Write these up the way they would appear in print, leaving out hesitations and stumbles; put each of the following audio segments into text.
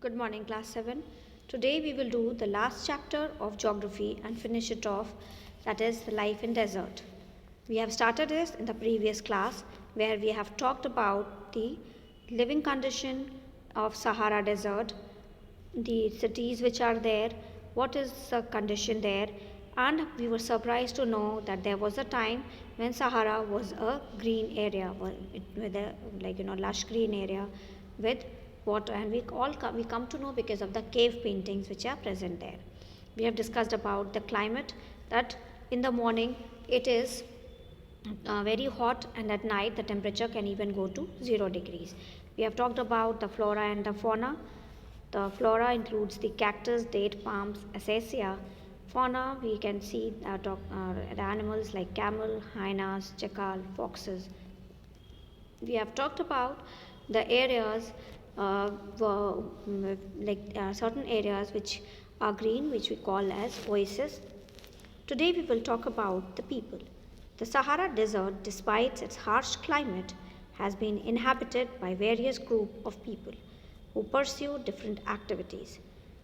Good morning, class 7. Today we will do the last chapter of geography and finish it off, that is, the life in desert. We have started this in the previous class where we have talked about the living condition of Sahara Desert, the cities which are there, what is the condition there, and we were surprised to know that there was a time when Sahara was a green area, with a lush green area with water, and we come to know because of the cave paintings which are present there. We have discussed about the climate, that in the morning it is very hot, and at night the temperature can even go to 0 degrees. We have talked about the flora and the fauna. The flora includes the cactus, date palms, acacia. Fauna, we can see the animals like camel, hyenas, jackal, foxes. We have talked about the areas, certain areas which are green, which we call as oases. Today we will talk about the people. The Sahara Desert, despite its harsh climate, has been inhabited by various groups of people who pursue different activities.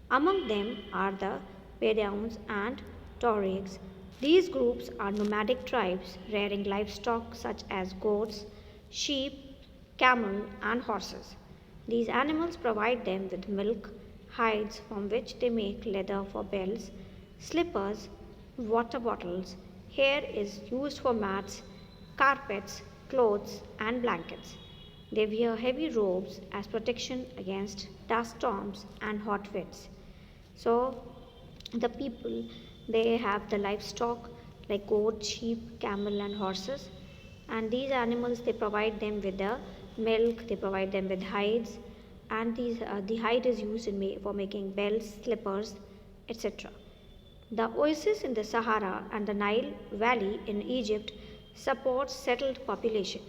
Among them are the Bedouins and Tuaregs. These groups are nomadic tribes rearing livestock such as goats, sheep, camel, and horses. These animals provide them with milk, hides from which they make leather for belts, slippers, water bottles. Hair is used for mats, carpets, clothes, and blankets. They wear heavy robes as protection against dust storms and hot winds. So, the people, they have the livestock like goat, sheep, camel, and horses, and these animals, they provide them with the milk, they provide them with hides, and the hide is used for making belts, slippers, etc. The oasis in the Sahara and the Nile Valley in Egypt supports settled population.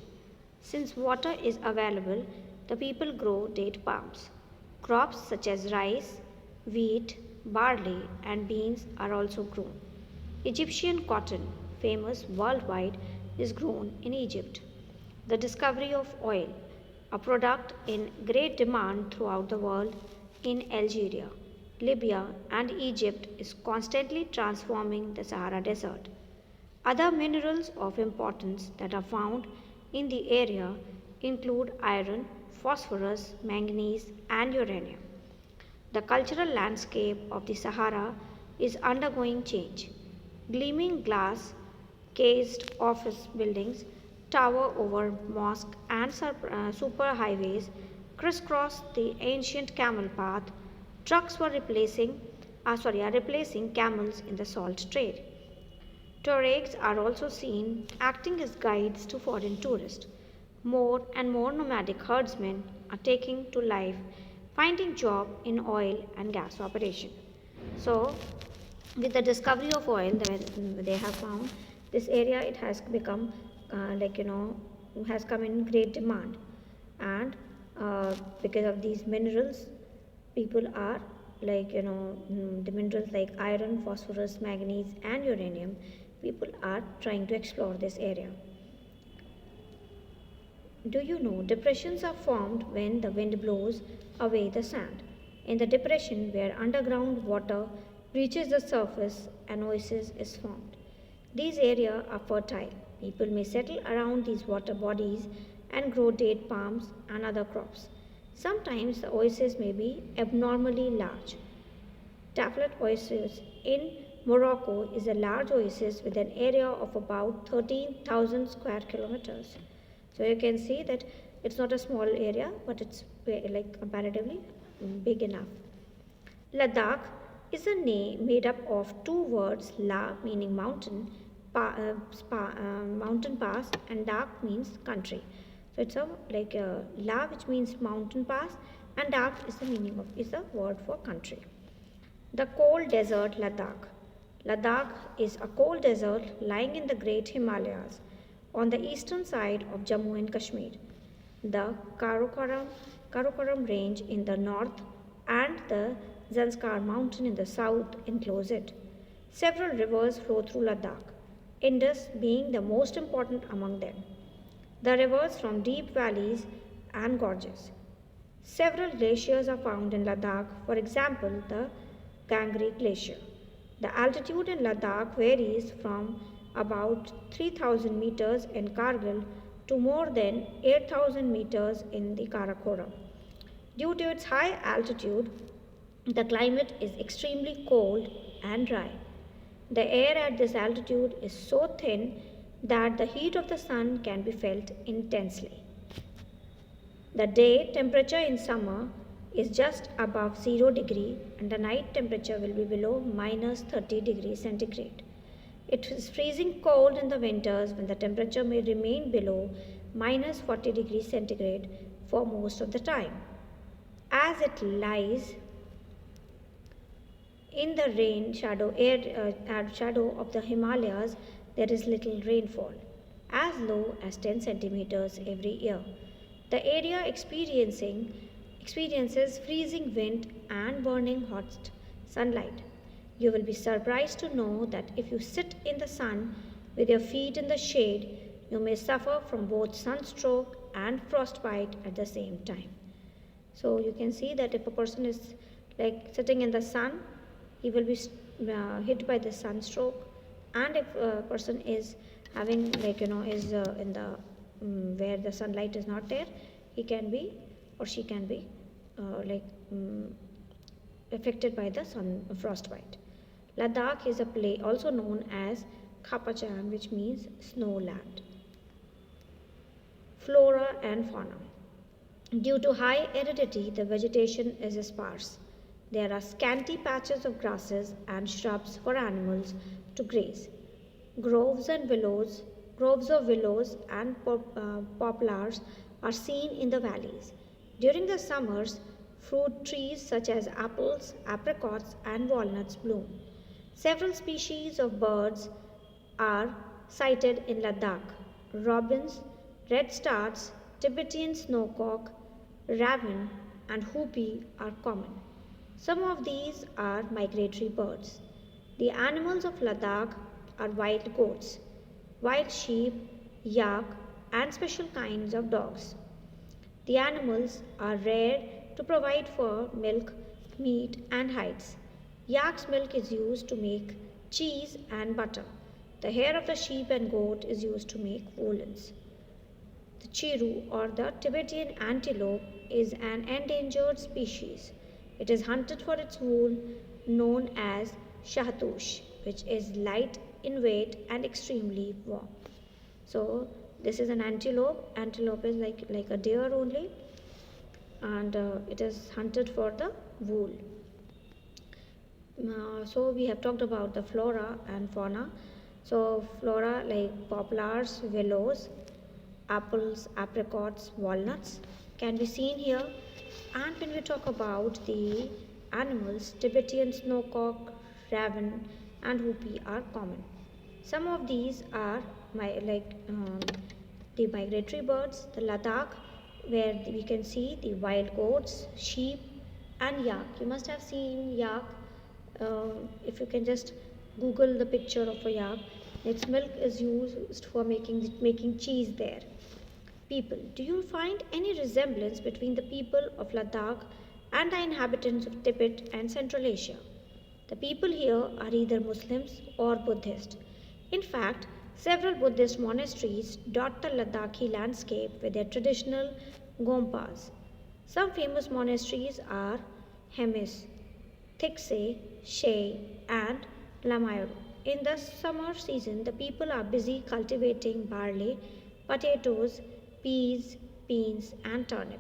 Since water is available, the people grow date palms. Crops such as rice, wheat, barley, and beans are also grown. Egyptian cotton, famous worldwide, is grown in Egypt. The discovery of oil, a product in great demand throughout the world, in Algeria, Libya, and Egypt, is constantly transforming the Sahara Desert. Other minerals of importance that are found in the area include iron, phosphorus, manganese, and uranium. The cultural landscape of the Sahara is undergoing change. Gleaming glass cased office buildings tower over mosques and superhighways crisscross the ancient camel path. Trucks are replacing camels in the salt trade. Tuaregs are also seen acting as guides to foreign tourists. More and more nomadic herdsmen are taking to life, finding job in oil and gas operation. So, with the discovery of oil, they have found this area, it has become has come in great demand, and because of these minerals, people are the minerals like iron, phosphorus, manganese, and uranium. People are trying to explore this area. Do you know depressions are formed when the wind blows away the sand? In the depression where underground water reaches the surface, an oasis is formed. These areas are fertile. People may settle around these water bodies and grow date palms and other crops. Sometimes the oasis may be abnormally large. Taflet Oasis in Morocco is a large oasis with an area of about 13,000 square kilometers. So you can see that it's not a small area, but it's comparatively big enough. Ladakh is a name made up of two words, La meaning mountain, mountain pass, and Dak means country. So it's a La, which means mountain pass, and Dak is the word for country. The cold desert Ladakh. Ladakh is a cold desert lying in the Great Himalayas on the eastern side of Jammu and Kashmir. The Karakoram range in the north and the Zanskar mountain in the south enclose it. Several rivers flow through Ladakh, Indus being the most important among them. The rivers from deep valleys and gorges. Several glaciers are found in Ladakh, for example, the Gangri Glacier. The altitude in Ladakh varies from about 3000 meters in Kargil to more than 8000 meters in the Karakoram. Due to its high altitude, the climate is extremely cold and dry. The air at this altitude is so thin that the heat of the sun can be felt intensely. The day temperature in summer is just above 0 degree and the night temperature will be below minus 30 degrees centigrade. It is freezing cold in the winters when the temperature may remain below minus 40 degrees centigrade for most of the time. As it lies in the shadow of the Himalayas, there is little rainfall, as low as 10 centimeters every year. The area experiences freezing wind and burning hot sunlight. You will be surprised to know that if you sit in the sun with your feet in the shade, you may suffer from both sunstroke and frostbite at the same time. So you can see that if a person is like sitting in the sun, he will be hit by the sunstroke, and if a person is having is in the where the sunlight is not there, he can be or she can be affected by the sun frostbite. Ladakh is a place also known as Khapachang, which means snow land. Flora and fauna. Due to high aridity, the vegetation is sparse. There are scanty patches of grasses and shrubs for animals to graze. Groves of willows and poplars are seen in the valleys. During the summers, fruit trees such as apples, apricots, and walnuts bloom. Several species of birds are sighted in Ladakh. Robins, redstarts, Tibetan snowcock, raven, and hoopie are common. Some of these are migratory birds. The animals of Ladakh are wild goats, wild sheep, yak, and special kinds of dogs. The animals are reared to provide for milk, meat, and hides. Yak's milk is used to make cheese and butter. The hair of the sheep and goat is used to make woolens. The chiru or the Tibetan antelope is an endangered species. It is hunted for its wool known as shahtush, which is light in weight and extremely warm. So this is an antelope. Antelope is like a deer only, and it is hunted for the wool. So we have talked about the flora and fauna. So flora like poplars, willows, apples, apricots, walnuts can be seen here. And when we talk about the animals, Tibetan snowcock, raven, and hoopie are common. Some of these are the migratory birds, the Ladakh, where we can see the wild goats, sheep, and yak. You must have seen yak. If you can just Google the picture of a yak, its milk is used for making cheese there. People. Do you find any resemblance between the people of Ladakh and the inhabitants of Tibet and Central Asia? The people here are either Muslims or Buddhist. In fact, several Buddhist monasteries dot the Ladakhi landscape with their traditional gompas. Some famous monasteries are Hemis, Thiksey, Shey, and Lamayuru. In the summer season, the people are busy cultivating barley, potatoes, peas, beans, and turnip.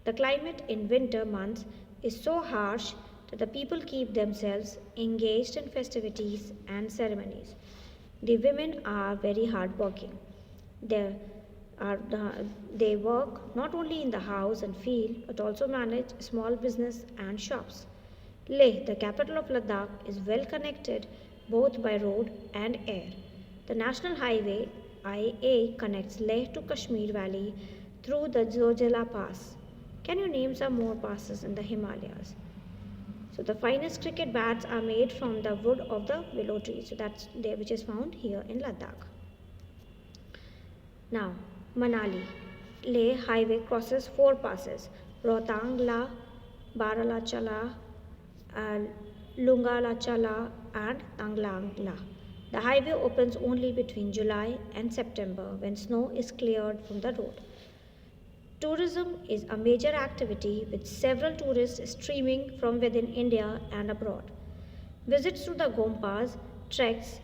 The climate in winter months is so harsh that the people keep themselves engaged in festivities and ceremonies. The women are very hardworking. They, they work not only in the house and field but also manage small business and shops. Leh, the capital of Ladakh, is well connected both by road and air. The National Highway IA connects Leh to Kashmir Valley through the Zojala Pass. Can you name some more passes in the Himalayas? So the finest cricket bats are made from the wood of the willow tree. So that's there, which is found here in Ladakh. Now, Manali. Leh highway crosses four passes. Rohtang La, Barala Chala, Lungala Chala, and Tanglang La. The highway opens only between July and September when snow is cleared from the road. Tourism is a major activity with several tourists streaming from within India and abroad. Visits to the Gompas, treks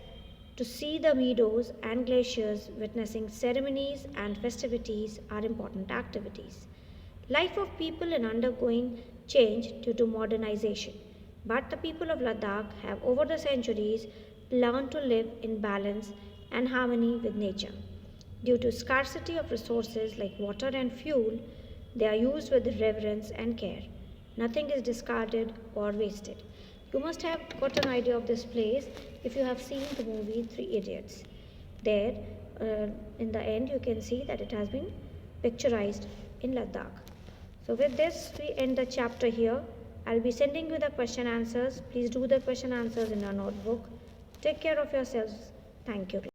to see the meadows and glaciers, witnessing ceremonies and festivities are important activities. Life of people is undergoing change due to modernization, but the people of Ladakh have over the centuries learned to live in balance and harmony with nature. Due to scarcity of resources like water and fuel, they are used with reverence and care. Nothing is discarded or wasted. You must have got an idea of this place if you have seen the movie Three Idiots. There, in the end, you can see that it has been picturized in Ladakh. So, with this, we end the chapter here. I'll be sending you the question answers. Please do the question answers in your notebook. Take care of yourselves. Thank you.